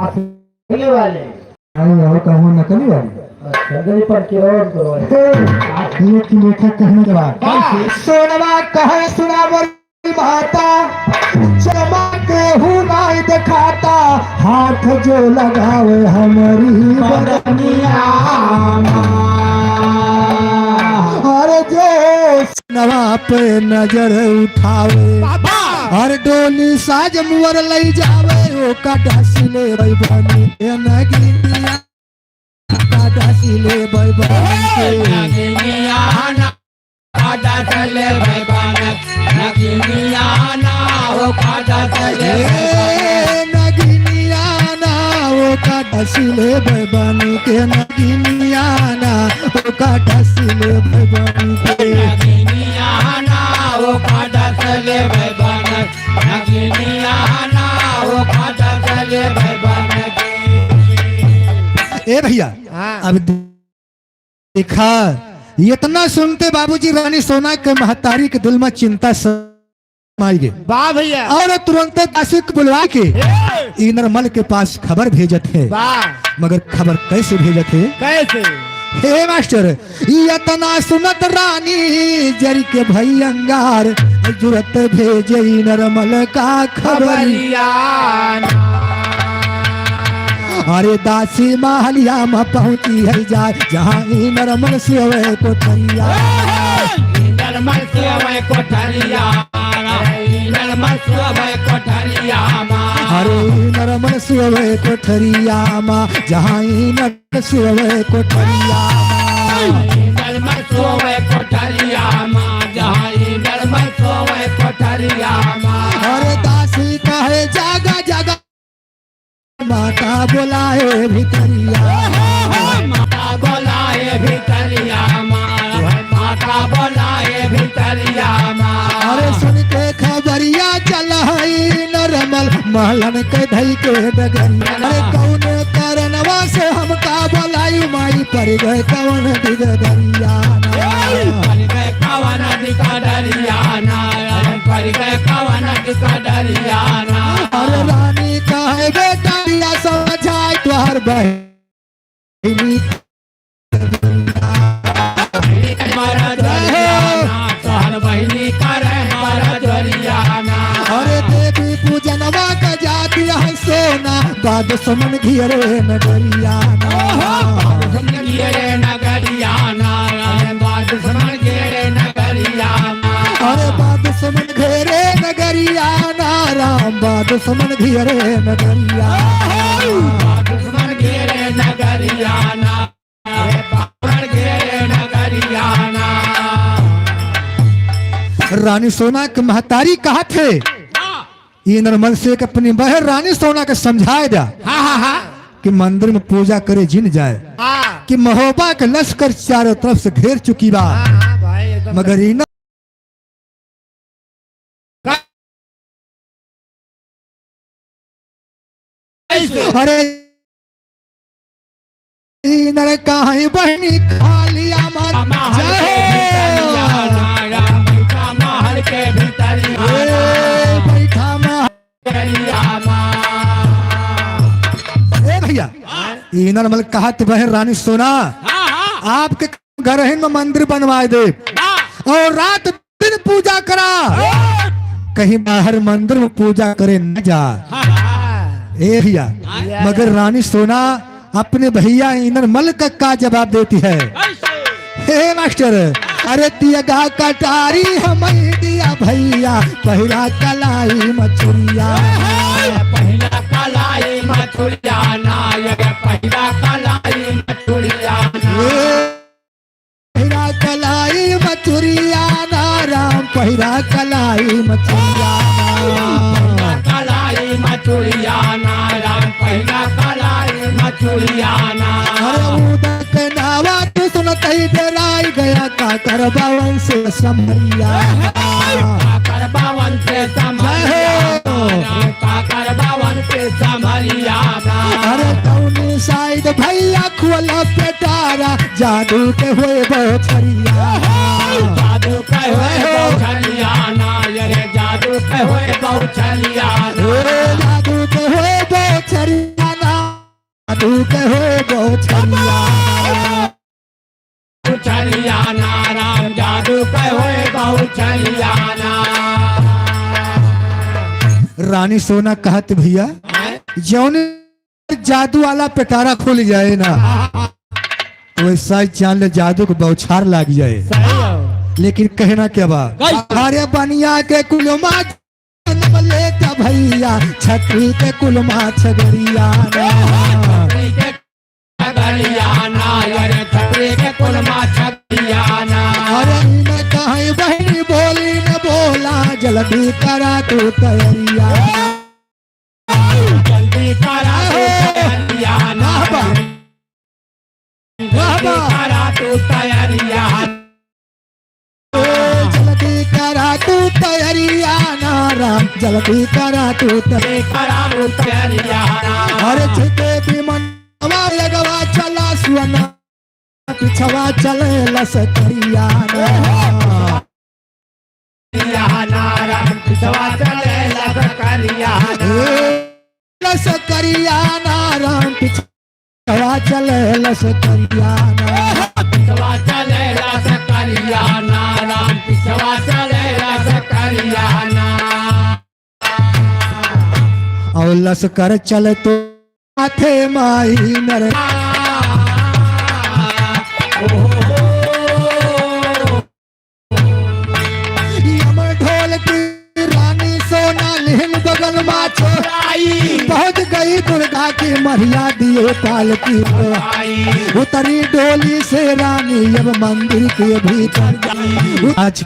अकेले वाले अरे और कहूँ नकली वाली अच्छा गली पर के और करो ये की लेखक कहने के बाद सोनवा कहे सुना मोरी माता चमक हूँ नाई दिखाता हाथ जो लगावे हमारी बदनिया अरे जो सोनवा पे नजर उठावे हर डोली साज मुवर लई जावे ओ का ढासिले भाई बनी नगिनिया का ढासिले भाई बनी नगिनिया ना काटा चले भाई बानक नगिनिया ना हो काटा चले नगिनिया ना ओ का ढासिले भाई बनी के नगिनिया ना ओ का ढासिले भाई बनी के नगिनिया ना हो काटा चले भाई बानक नगिनिया ना हो काटा चले भाई बानक ए भैया अब देखा इतना सुनते बाबूजी रानी सोना के महतारी के दिल में चिंता समाई गई। वाह भैया और तुरंत दासिक बुलवा के इनरमल के पास खबर भेजत है। वाह मगर खबर कैसे भेजत है? कैसे हे मास्टर इतना सुनत रानी जरी के भई अंगार जुरत भेजे इनरमल का खबरिया अरे दासी महलिया में पहुंची है जाए जहाँ नरमल से कोठरिया नरमल से कोठरिया नरमल से कोठरिया अरे नरमल से कोठरिया माँ जहाँ नर से कोठरिया नरमल से कोठरिया जहाँ नरमल से कोठरिया अरे दासी कहे जागा जागा माता बोलाए भितरिया माता बोलाए भितरिया माता बोलाए भितरिया अरे सुन के खबरिया चल नरमल महलन के धई के डगरिया अरे कौन कारणवा से हमका बोलाई माई पर गए कौन दिगरिया पर गए कवन दिगरिया पर गए कवन दिगरिया अरे रानी कहे बेटा समझाए तुहार बहनी अरे देवी पूजनवा का जाती है सोना बाद समन घिरे नगरिया अरे बाद समन घेरे नगरिया राम बाद समन घिरे नगरिया रानी सोना के महतारी कहा थे ये नरमल से अपनी बहन रानी सोना के समझाए जा कि मंदिर में पूजा करे जिन जाए कि महोबा के लश्कर चारों तरफ से घेर चुकी बा मगर इन अरे नर कहीं बहनी खालिया भैया नरमल कहा बहन रानी सोना आपके घर में मंदिर बनवाए दे और रात दिन पूजा करा कहीं बाहर मंदिर में पूजा करे न जा ए भैया मगर रानी सोना अपने भैया इनरमल का जवाब देती है हे मास्टर अरे तियगा कटारी हमें दिया भैया पहिरा कलाई मछुरिया पहिला कलाई मछुरिया पहिला कलाई मछुरिया पहिरा कलाई मछुरिया राम पहिरा कलाई मछुरिया कलाई मछुरिया राम पहिला कलाई मछुरिया अरे उदक नावा तो सुनते ही डराई गया का करबावन से समरिया करबावन से समरिया अरे कौन साइड भैया खोला पेटारा जादू के हुए बछरिया जादू के हुए बछरिया जादू के हुए बछरिया जादू रानी सोना कहत भैया जौन जादू वाला पिटारा खुल जाए ना तो वैसा ही जान ले जादू को बौछार लग जाए। लेकिन कहना क्या बा अरे बनिया के कुलमा लेता भैया छतरी के कुलमा छगड़िया अरे न कहीं बहनी बोली न बोला जल्दी करा तू तैयारिया जल्दी करा तू तैयारिया जल्दी करा तू तैयारिया नाराम जल्दी करा तू तैयारिया अरे छिके भी मनवा लगवा चला सुना पिछवा चले लसकरिया लसकरिया नाराम पिछवा चले लसकरिया और लसकर चले तो माथे माई नर यमर ढोल की रानी सोना लेन बगल में छोड़ाई पहुंच गई दुर्गा की मरिया दिए पालकी उतरी डोली से रानी अब मंदिर के भीतर आज